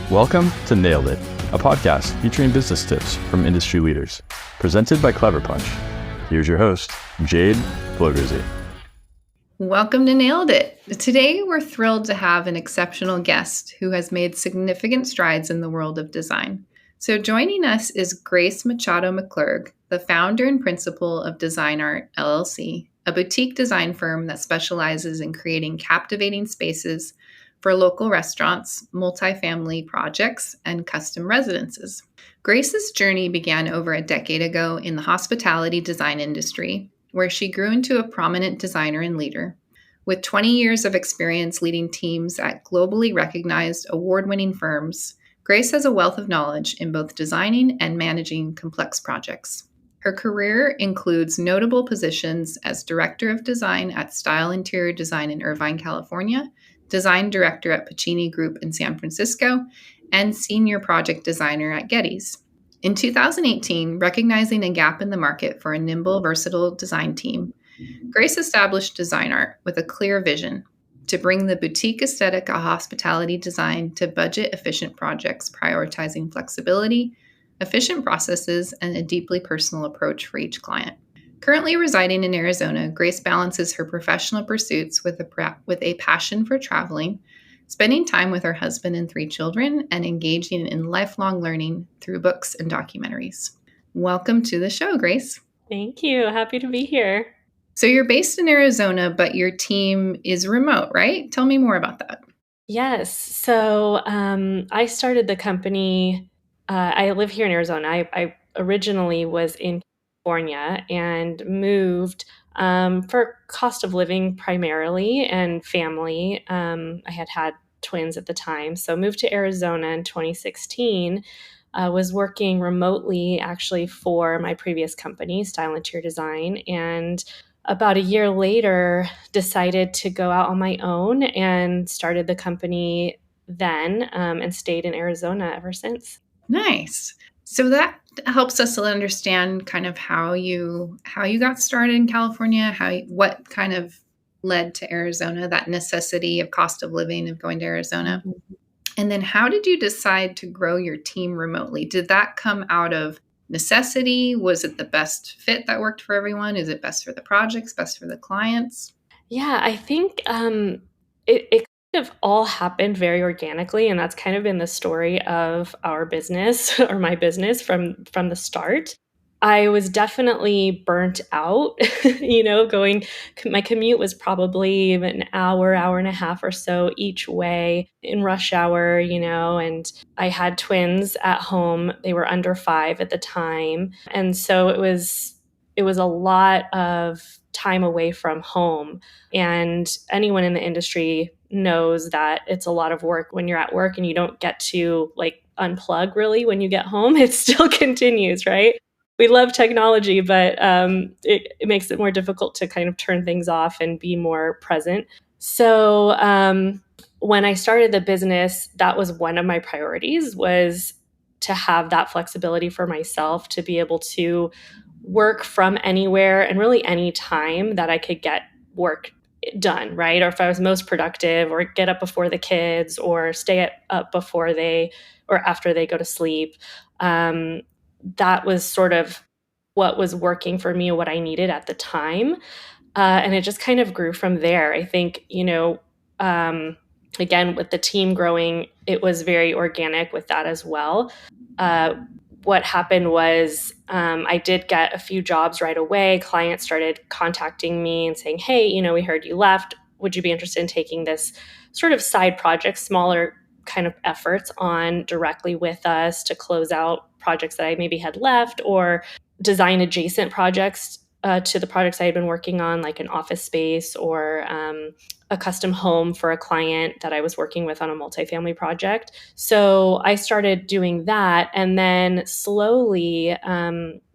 Welcome to Nailed It, a podcast featuring business tips from industry leaders, presented by Clever Punch. Here's your host, Jade Flogerzy. Welcome to Nailed It. Today, we're thrilled to have an exceptional guest who has made significant strides in the world of design. So joining us is Grace Machado McClurg, the founder and principal of Design Art LLC, a boutique design firm that specializes in creating captivating spaces for local restaurants, multifamily projects, and custom residences. Grace's journey began over a decade ago in the hospitality design industry, where she grew into a prominent designer and leader. With 20 years of experience leading teams at globally recognized award-winning firms, Grace has a wealth of knowledge in both designing and managing complex projects. Her career includes notable positions as Director of Design at Style Interior Design in Irvine, California, Design Director at Pacini Group in San Francisco, and Senior Project Designer at Getty's. In 2018, recognizing a gap in the market for a nimble, versatile design team, Grace established Design Art with a clear vision to bring the boutique aesthetic of hospitality design to budget-efficient projects, prioritizing flexibility, efficient processes, and a deeply personal approach for each client. Currently residing in Arizona, Grace balances her professional pursuits with a passion for traveling, spending time with her husband and 3 children, and engaging in lifelong learning through books and documentaries. Welcome to the show, Grace. Thank you. Happy to be here. So you're based in Arizona, but your team is remote, right? Tell me more about that. Yes. So I started the company. I live here in Arizona. I originally was in California and moved for cost of living primarily and family. I had twins at the time. So moved to Arizona in 2016. Was working remotely actually for my previous company, Style Interior Design, and about a year later decided to go out on my own and started the company then, and stayed in Arizona ever since. Nice. So that helps us to understand kind of how you got started in California, what kind of led to Arizona, that necessity of cost of living of going to Arizona. Mm-hmm. And then how did you decide to grow your team remotely? Did that come out of necessity? Was it the best fit that worked for everyone? Is it best for the projects, best for the clients? Yeah, I think it kind of all happened very organically, and that's kind of been the story of our business or my business from the start. I was definitely burnt out, my commute was probably an hour and a half or so each way in rush hour, and I had twins at home. They were under 5 at the time. And so it was a lot of time away from home. And anyone in the industry knows that it's a lot of work when you're at work and you don't get to unplug really when you get home. It still continues, right? We love technology, but it makes it more difficult to kind of turn things off and be more present. So when I started the business, that was one of my priorities, was to have that flexibility for myself to be able to work from anywhere and really any time that I could get work done, right? Or if I was most productive, or get up before the kids, or stay up before or after they go to sleep. That was sort of what was working for me, what I needed at the time. And it just kind of grew from there. I think, again, with the team growing, it was very organic with that as well. What happened was I did get a few jobs right away. Clients started contacting me and saying, hey, we heard you left. Would you be interested in taking this sort of side project, smaller kind of efforts on directly with us to close out projects that I maybe had left, or design adjacent projects to the projects I had been working on, like an office space or a custom home for a client that I was working with on a multifamily project. So I started doing that. And then slowly,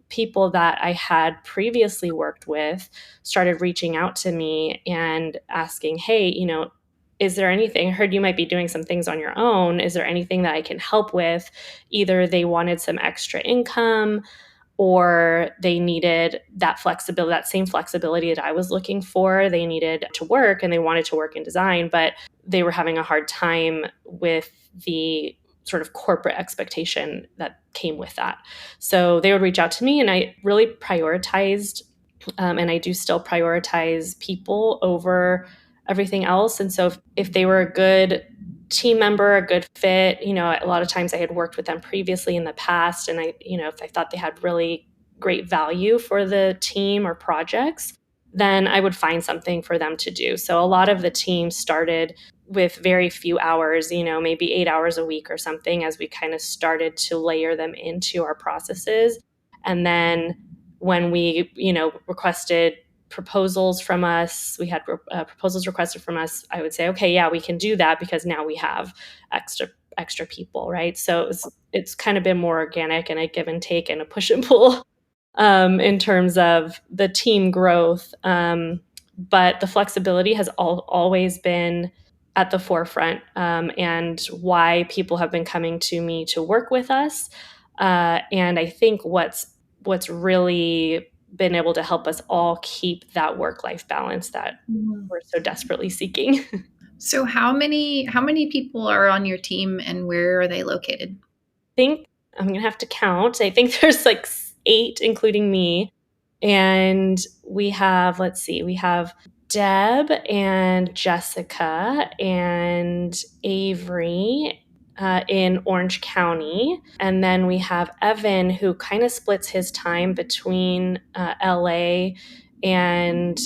people that I had previously worked with started reaching out to me and asking, hey, is there anything? I heard you might be doing some things on your own. Is there anything that I can help with? Either they wanted some extra income, or they needed that flexibility, that same flexibility that I was looking for. They needed to work and they wanted to work in design, but they were having a hard time with the sort of corporate expectation that came with that. So they would reach out to me, and I really prioritized, and I do still prioritize people over everything else. And so if they were a good team member, a good fit, a lot of times I had worked with them previously in the past, and if I thought they had really great value for the team or projects, then I would find something for them to do. So a lot of the team started with very few hours, maybe 8 hours a week or something, as we kind of started to layer them into our processes. And then when we, requested proposals from us, we had proposals requested from us, I would say, okay, yeah, we can do that because now we have extra people, right? So it's kind of been more organic and a give and take and a push and pull in terms of the team growth. But the flexibility has always been at the forefront, and why people have been coming to me to work with us. And I think what's really been able to help us all keep that work-life balance that we're so desperately seeking. So how many people are on your team, and where are they located? I think I'm going to have to count. I think there's like 8, including me. And we have, let's see, we have Deb and Jessica and Avery in Orange County. And then we have Evan, who kind of splits his time between LA and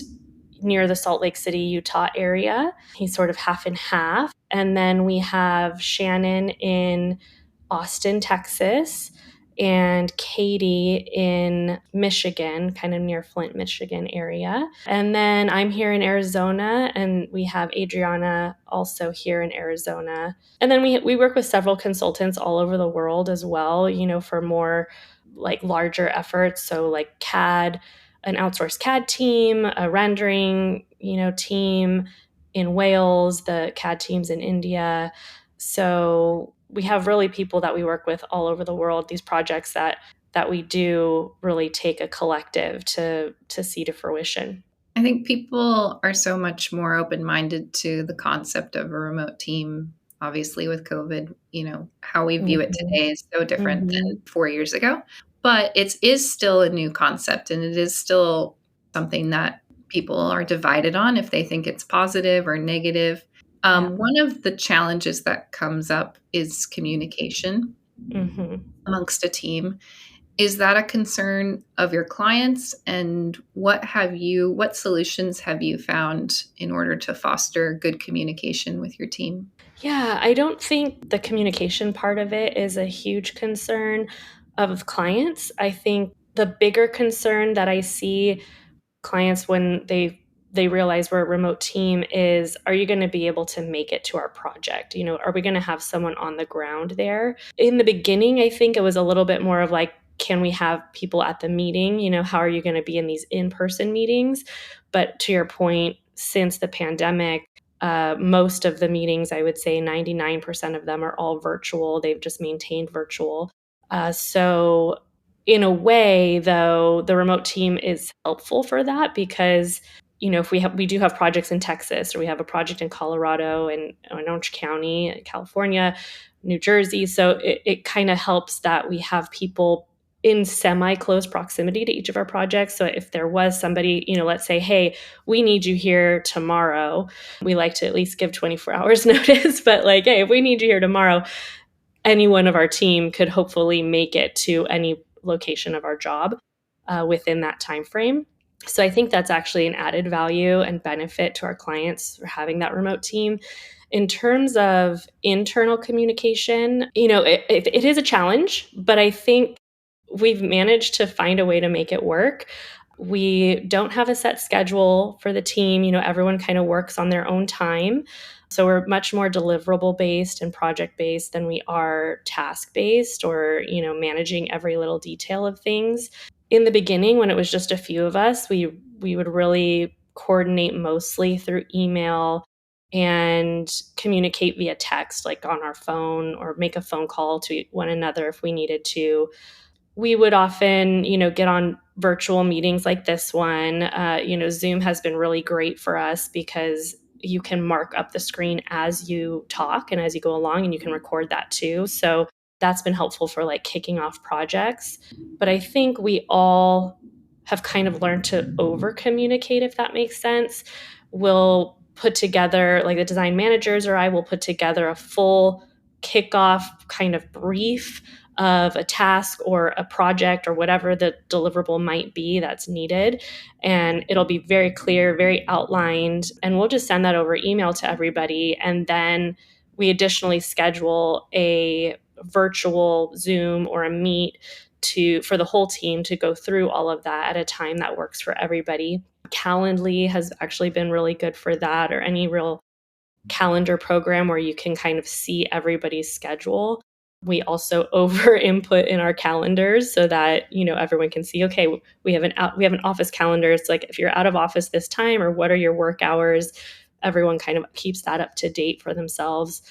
near the Salt Lake City, Utah area. He's sort of half and half. And then we have Shannon in Austin, Texas, and Katie in Michigan, kind of near Flint, Michigan area. And then I'm here in Arizona, and we have Adriana also here in Arizona. And then we work with several consultants all over the world as well, for more like larger efforts. So like CAD, an outsourced CAD team, a rendering, team in Wales, the CAD teams in India. So we have really people that we work with all over the world. These projects that we do really take a collective to see to fruition. I think people are so much more open-minded to the concept of a remote team. Obviously, with COVID, how we view it today is so different than 4 years ago. But it is still a new concept, and it is still something that people are divided on if they think it's positive or negative. One of the challenges that comes up is communication amongst a team. Is that a concern of your clients? And what solutions have you found in order to foster good communication with your team? Yeah, I don't think the communication part of it is a huge concern of clients. I think the bigger concern that I see clients when they realize we're a remote team is, are you going to be able to make it to our project? Are we going to have someone on the ground there? In the beginning, I think it was a little bit more of like, can we have people at the meeting? How are you going to be in these in-person meetings? But to your point, since the pandemic, most of the meetings, I would say 99% of them are all virtual. They've just maintained virtual. So in a way, though, the remote team is helpful for that because, if we do have projects in Texas, or we have a project in Colorado and Orange County, California, New Jersey. So it kind of helps that we have people in semi-close proximity to each of our projects. So if there was somebody, let's say, hey, we need you here tomorrow, we like to at least give 24 hours notice, but like, hey, if we need you here tomorrow, any one of our team could hopefully make it to any location of our job within that time frame. So I think that's actually an added value and benefit to our clients for having that remote team. In terms of internal communication, it is a challenge, but I think we've managed to find a way to make it work. We don't have a set schedule for the team. Everyone kind of works on their own time. So we're much more deliverable based and project based than we are task based or, managing every little detail of things. In the beginning, when it was just a few of us, we would really coordinate mostly through email and communicate via text, like on our phone, or make a phone call to one another if we needed to. We would often, get on virtual meetings like this one. Zoom has been really great for us because you can mark up the screen as you talk and as you go along, and you can record that too. So that's been helpful for like kicking off projects. But I think we all have kind of learned to over communicate, if that makes sense. We'll put together, like the design managers or I will put together a full kickoff kind of brief of a task or a project or whatever the deliverable might be that's needed. And it'll be very clear, very outlined. And we'll just send that over email to everybody. And then we additionally schedule a virtual Zoom or a Meet for the whole team to go through all of that at a time that works for everybody. Calendly has actually been really good for that, or any real calendar program where you can kind of see everybody's schedule. We also over input in our calendars so that, everyone can see, okay, we have an office calendar. It's like, if you're out of office this time, or what are your work hours, everyone kind of keeps that up to date for themselves.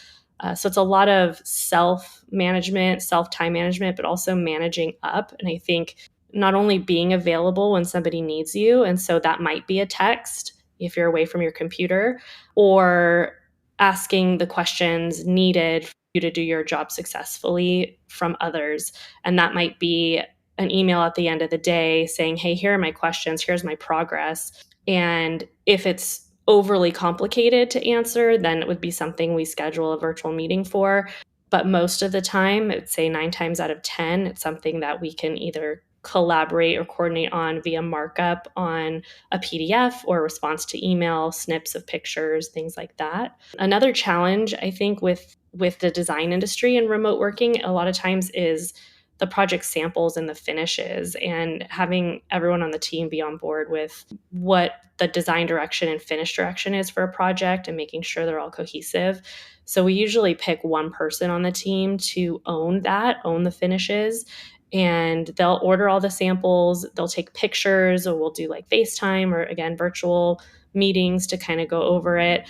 So it's a lot of self-management, self-time management, but also managing up. And I think not only being available when somebody needs you, and so that might be a text if you're away from your computer, or asking the questions needed for you to do your job successfully from others. And that might be an email at the end of the day saying, hey, here are my questions, here's my progress. And if it's overly complicated to answer, then it would be something we schedule a virtual meeting for. But most of the time, I'd say 9 times out of 10, it's something that we can either collaborate or coordinate on via markup on a PDF or response to email, snips of pictures, things like that. Another challenge, I think, with the design industry and remote working, a lot of times is the project samples and the finishes, and having everyone on the team be on board with what the design direction and finish direction is for a project and making sure they're all cohesive. So we usually pick one person on the team to own the finishes, and they'll order all the samples, they'll take pictures, or we'll do like FaceTime or, again, virtual meetings to kind of go over it.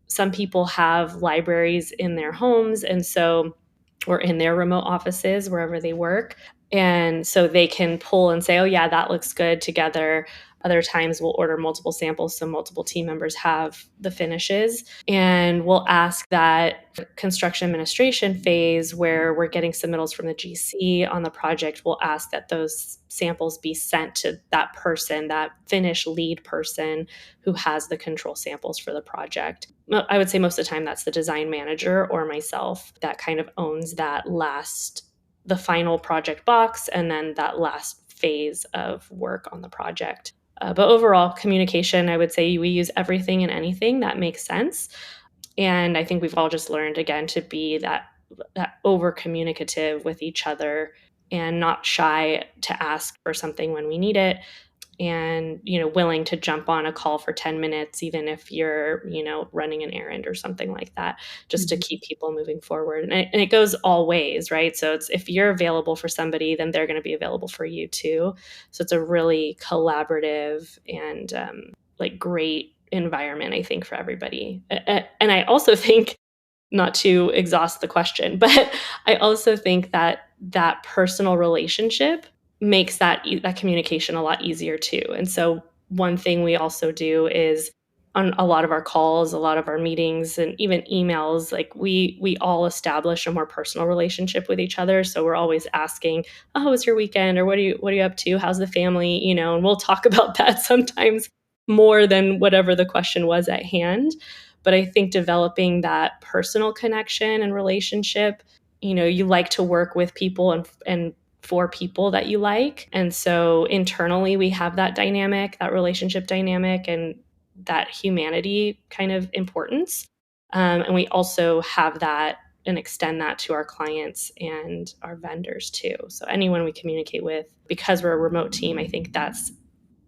Some people have libraries in their homes, and so, or in their remote offices, wherever they work. And so they can pull and say, oh yeah, that looks good together. Other times we'll order multiple samples so multiple team members have the finishes. And we'll ask that construction administration phase, where we're getting submittals from the GC on the project, we'll ask that those samples be sent to that person, that finish lead person who has the control samples for the project. I would say most of the time that's the design manager or myself that kind of owns the final project box, and then that last phase of work on the project. But overall, communication, I would say we use everything and anything that makes sense. And I think we've all just learned, again, to be that over communicative with each other and not shy to ask for something when we need it. And, willing to jump on a call for 10 minutes, even if you're, running an errand or something like that, just to keep people moving forward. And it goes all ways, right? So it's, if you're available for somebody, then they're going to be available for you too. So it's a really collaborative and great environment, I think, for everybody. And I also think, not to exhaust the question, but I also think that personal relationship makes that communication a lot easier too. And so one thing we also do is, on a lot of our calls, a lot of our meetings, and even emails, like we all establish a more personal relationship with each other. So we're always asking, oh, how was your weekend? Or what are you up to? How's the family? And we'll talk about that sometimes more than whatever the question was at hand. But I think developing that personal connection and relationship, you like to work with people and for people that you like. And so internally we have that dynamic, that relationship dynamic, and that humanity kind of importance. And we also have that and extend that to our clients and our vendors too. So anyone we communicate with, because we're a remote team, I think that's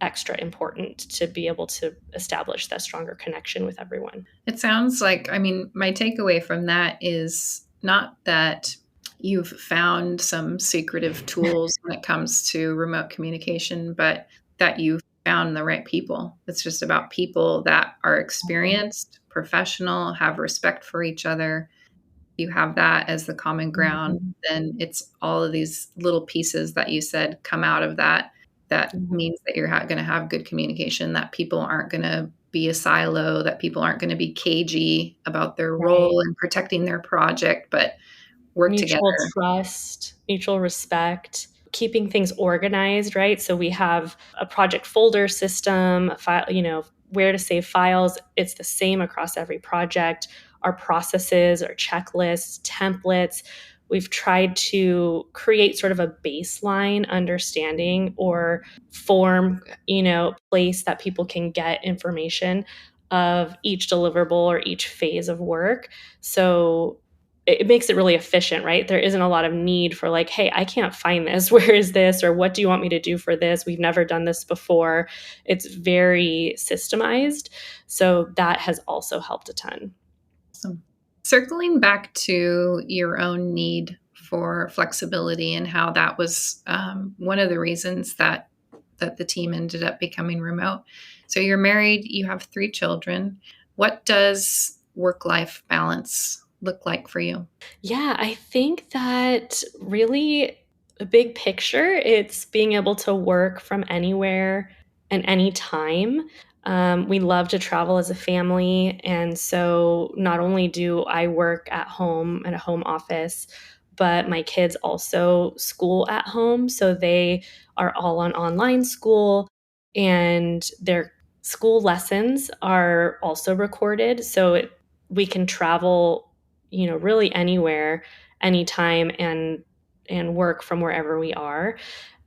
extra important to be able to establish that stronger connection with everyone. It sounds like, my takeaway from that is not that you've found some secretive tools when it comes to remote communication, but that you've found the right people. It's just about people that are experienced, professional, have respect for each other. You have that as the common ground, then it's all of these little pieces that you said come out of that means that you're going to have good communication, that people aren't going to be a silo, that people aren't going to be cagey about their Right. role and protecting their project, but work together. Mutual trust, mutual respect, keeping things organized, right? So we have a project folder system, a file, where to save files. It's the same across every project. Our processes, our checklists, templates. We've tried to create sort of a baseline understanding or form, place that people can get information of each deliverable or each phase of work. So it makes it really efficient, right? There isn't a lot of need for like, hey, I can't find this. Where is this? Or what do you want me to do for this? We've never done this before. It's very systemized. So that has also helped a ton. Awesome. Circling back to your own need for flexibility and how that was one of the reasons that the team ended up becoming remote. So you're married, you have 3 children. What does work-life balance look like for you? Yeah, I think that really a big picture, it's being able to work from anywhere and anytime. We love to travel as a family. And so not only do I work at home at a home office, but my kids also school at home. So they are all on online school and their school lessons are also recorded. So we can travel, really anywhere, anytime and work from wherever we are.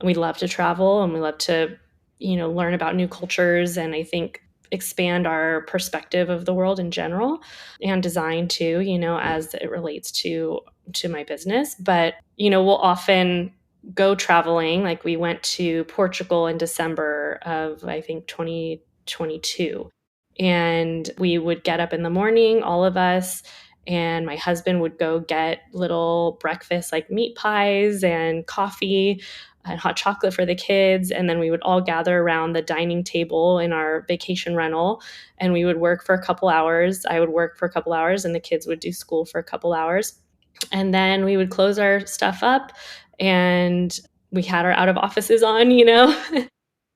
And we love to travel and we love to, learn about new cultures and I think expand our perspective of the world in general and design too, as it relates to my business. But, we'll often go traveling. Like we went to Portugal in December of I think 2022. And we would get up in the morning, all of us, and my husband would go get little breakfast like meat pies and coffee and hot chocolate for the kids. And then we would all gather around the dining table in our vacation rental and we would work for a couple hours. I would work for a couple hours and the kids would do school for a couple hours. And then we would close our stuff up and we had our out of offices on,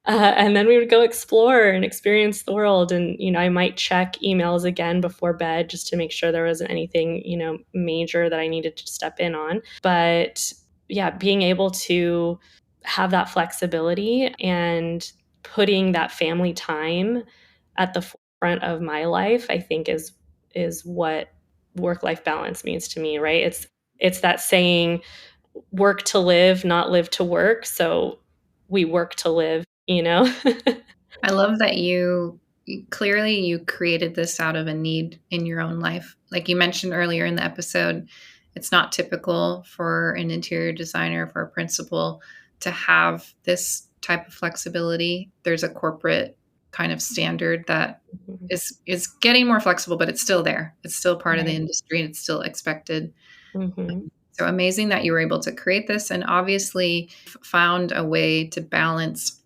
and then we would go explore and experience the world. And, I might check emails again before bed just to make sure there wasn't anything, major that I needed to step in on. But yeah, being able to have that flexibility and putting that family time at the forefront of my life, I think is what work-life balance means to me, right? It's that saying, work to live, not live to work. So we work to live, I love that you clearly you created this out of a need in your own life. Like you mentioned earlier in the episode, it's not typical for an interior designer, for a principal to have this type of flexibility. There's a corporate kind of standard that is getting more flexible, but it's still there. It's still part of the Right. industry and it's still expected. Mhm. So amazing that you were able to create this and obviously found a way to balance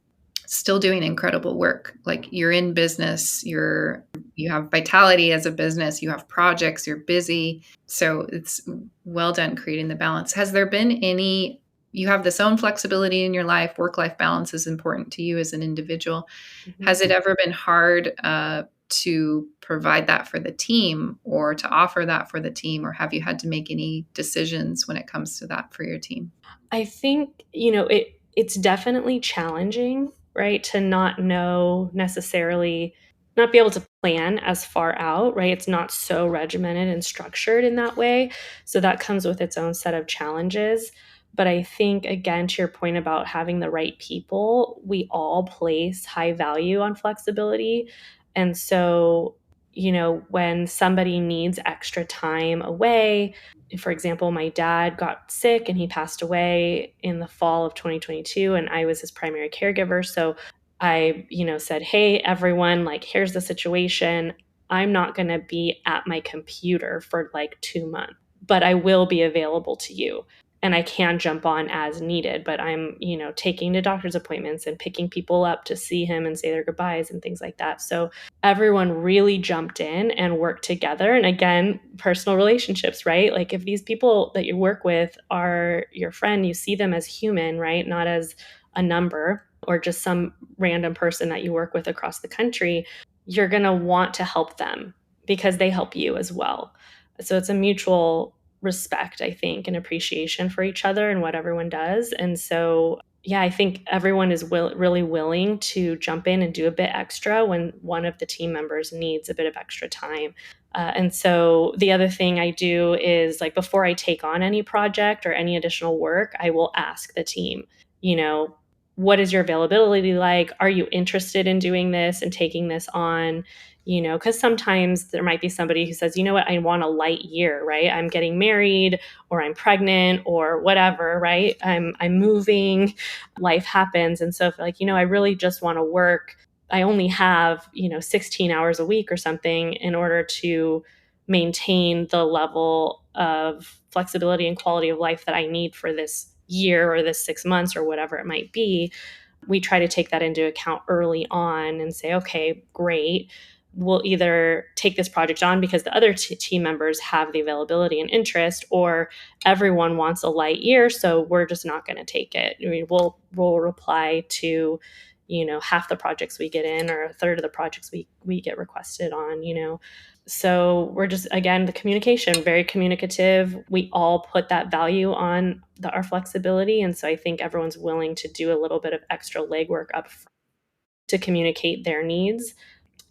still doing incredible work. Like you're in business, you have vitality as a business, you have projects, you're busy. So it's well done creating the balance. Has there been any you have this own flexibility in your life, work-life balance is important to you as an individual. Mhm. Has it ever been hard to provide that for the team or to offer that for the team? Or have you had to make any decisions when it comes to that for your team? I think, it's definitely challenging, right? To not know necessarily not be able to plan as far out, right? It's not so regimented and structured in that way. So that comes with its own set of challenges. But I think, again, to your point about having the right people, we all place high value on flexibility. And so, when somebody needs extra time away, for example, my dad got sick and he passed away in the fall of 2022 and I was his primary caregiver. So I, said, "Hey everyone, like here's the situation. I'm not going to be at my computer for like 2 months, but I will be available to you." And I can jump on as needed, but I'm, taking to doctor's appointments and picking people up to see him and say their goodbyes and things like that. So everyone really jumped in and worked together. And again, personal relationships, right? Like if these people that you work with are your friend, you see them as human, right? Not as a number or just some random person that you work with across the country. you're going to want to help them because they help you as well. So it's a mutual respect, I think, and appreciation for each other and what everyone does. And so, yeah, I think everyone is really willing to jump in and do a bit extra when one of the team members needs a bit of extra time. And so the other thing I do is, like, before I take on any project or any additional work, I will ask the team, you know, what is your availability like? Are you interested in doing this and taking this on? Because sometimes there might be somebody who says, you know what, I want a light year, right? I'm getting married, or I'm pregnant, or whatever, right? I'm moving, life happens. And so if, like, I really just want to work, I only have, 16 hours a week or something in order to maintain the level of flexibility and quality of life that I need for this year or this 6 months or whatever it might be. We try to take that into account early on and say, okay, great. We'll either take this project on because the other team members have the availability and interest, or everyone wants a light year, so we're just not going to take it. I mean, we'll reply to, half the projects we get in, or a third of the projects we get requested on. So we're just, again, the communication, very communicative. We all put that value on our flexibility. And so I think everyone's willing to do a little bit of extra legwork up front to communicate their needs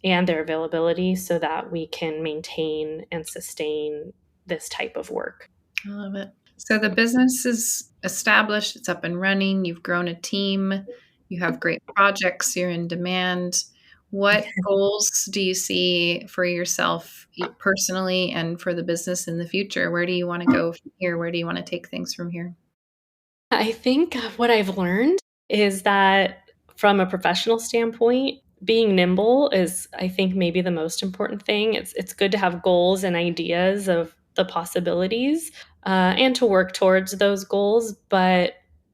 and their availability so that we can maintain and sustain this type of work. I love it. So the business is established, it's up and running, you've grown a team, you have great projects, you're in demand. What goals do you see for yourself personally and for the business in the future? Where do you want to go from here? Where do you want to take things from here? I think what I've learned is that from a professional standpoint, being nimble is, I think, maybe the most important thing. It's good to have goals and ideas of the possibilities, and to work towards those goals, but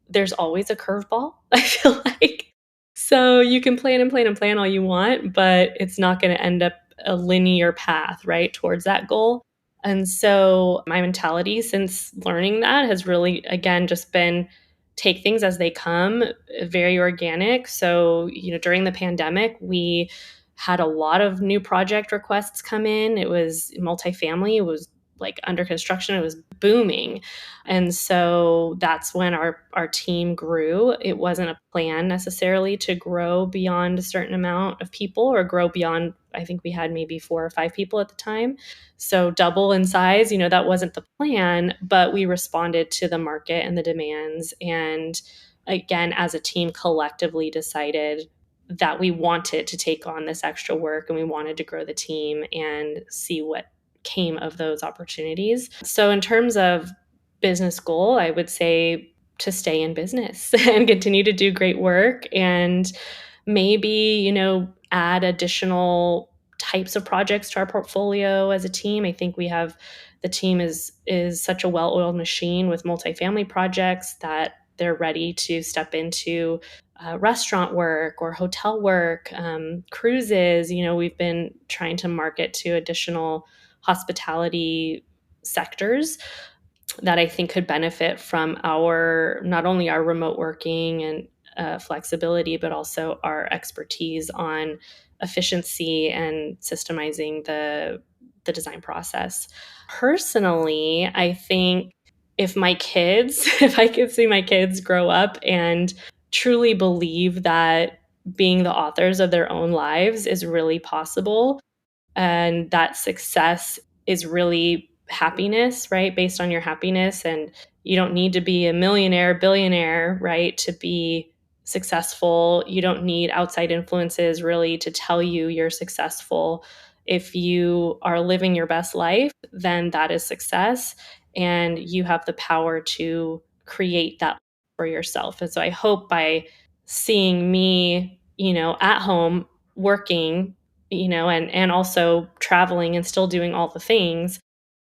there's always a curveball, I feel like. So you can plan and plan and plan all you want, but it's not going to end up a linear path, right, towards that goal. And so my mentality since learning that has really, again, just been take things as they come, very organic. So, during the pandemic, we had a lot of new project requests come in. It was multifamily. It was like under construction. It was booming. And so that's when our team grew. It wasn't a plan necessarily to grow beyond a certain amount of people, or grow beyond, I think we had maybe 4 or 5 people at the time. So double in size, that wasn't the plan, but we responded to the market and the demands. And again, as a team, collectively decided that we wanted to take on this extra work and we wanted to grow the team and see what came of those opportunities. So in terms of business goal, I would say to stay in business and continue to do great work, and maybe, add additional types of projects to our portfolio as a team. I think the team is such a well-oiled machine with multifamily projects that they're ready to step into restaurant work or hotel work, cruises. We've been trying to market to additional hospitality sectors that I think could benefit from not only our remote working and flexibility, but also our expertise on efficiency and systemizing the design process. Personally, I think if I could see my kids grow up and truly believe that being the authors of their own lives is really possible, and that success is really happiness, right? Based on your happiness. And you don't need to be a millionaire, billionaire, right, to be successful. You don't need outside influences really to tell you you're successful. If you are living your best life, then that is success. And you have the power to create that for yourself. And so I hope by seeing me, at home working, and also traveling and still doing all the things,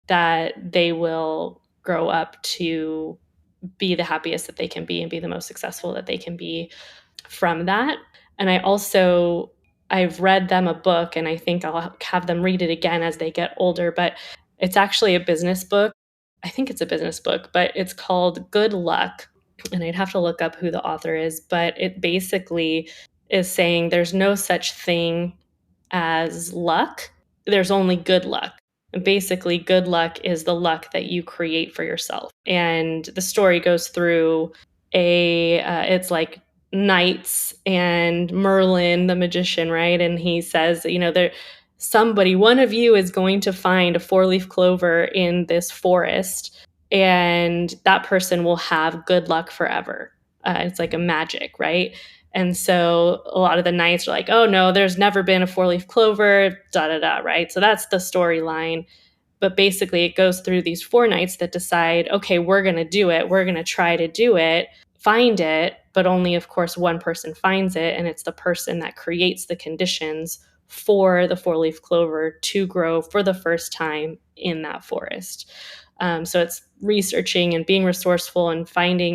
that they will grow up to be the happiest that they can be and be the most successful that they can be from that. And I've read them a book, and I think I'll have them read it again as they get older, but it's actually a business book. I think it's a business book, but it's called Good Luck. And I'd have to look up who the author is, but it basically is saying there's no such thing as luck. There's only good luck. And basically, good luck is the luck that you create for yourself. And the story goes through it's like knights and Merlin, the magician, right? And he says, one of you is going to find a 4-leaf clover in this forest, and that person will have good luck forever. It's like a magic, right? And so a lot of the knights are like, oh no, there's never been a 4-leaf clover, right? So that's the storyline. But basically it goes through these 4 knights that decide, okay, we're going to do it. We're going to try to do it, find it, but only, of course, one person finds it. And it's the person that creates the conditions for the 4-leaf clover to grow for the first time in that forest. So it's researching and being resourceful and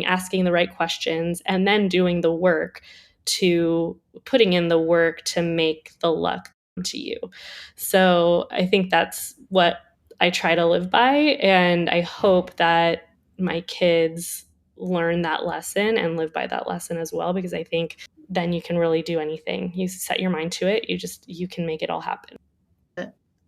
asking the right questions, and then doing the work putting in the work to make the luck come to you. So I think that's what I try to live by. And I hope that my kids learn that lesson and live by that lesson as well, because I think then you can really do anything. You set your mind to it. You can make it all happen.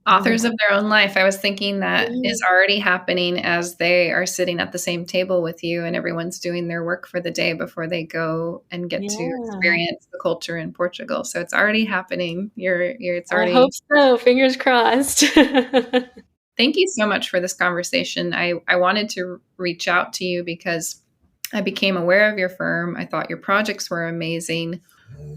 Authors of their own life. I was thinking that is already happening as they are sitting at the same table with you, and everyone's doing their work for the day before they go and get to experience the culture in Portugal. So it's already happening. It's already. I hope so. Fingers crossed. Thank you so much for this conversation. I wanted to reach out to you because I became aware of your firm. I thought your projects were amazing.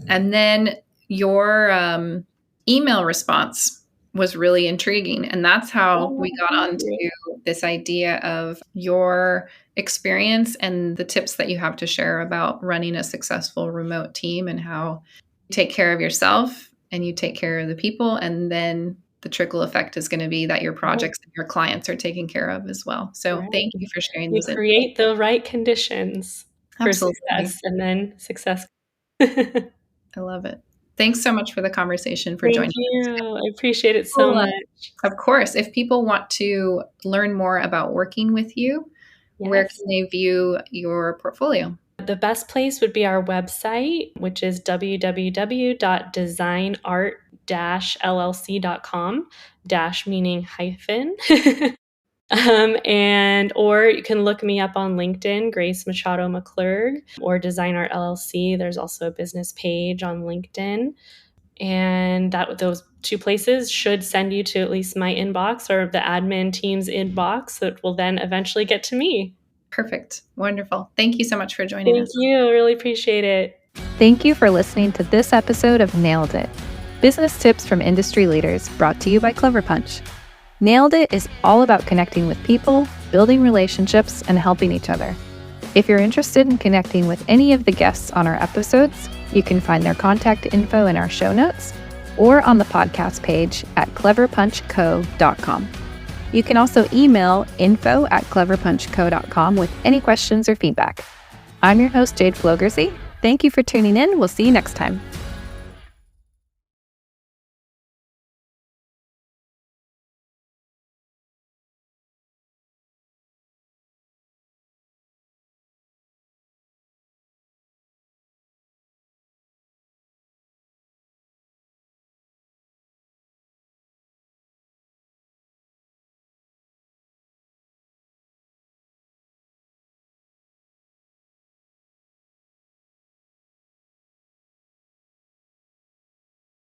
And then your email response was really intriguing. And that's how we got onto this idea of your experience and the tips that you have to share about running a successful remote team, and how you take care of yourself and you take care of the people. And then the trickle effect is going to be that your projects and your clients are taken care of as well. So thank you for sharing those. You create the right conditions for success, and then success. I love it. Thanks so much for the conversation, for joining us. Thank you. I appreciate it so much. Of course. If people want to learn more about working with you, where can they view your portfolio? The best place would be our website, which is www.designart-llc.com, dash meaning hyphen. Or you can look me up on LinkedIn, Grace Machado McClurg, or Design Art LLC. There's also a business page on LinkedIn. And those 2 places should send you to at least my inbox or the admin team's inbox that will then eventually get to me. Perfect. Wonderful. Thank you so much for joining us. Thank you. I really appreciate it. Thank you for listening to this episode of Nailed It, business tips from industry leaders, brought to you by Clever Punch. Nailed It is all about connecting with people, building relationships, and helping each other. If you're interested in connecting with any of the guests on our episodes, you can find their contact info in our show notes or on the podcast page at cleverpunchco.com. You can also email info@cleverpunchco.com with any questions or feedback. I'm your host, Jade Flogersy. Thank you for tuning in. We'll see you next time.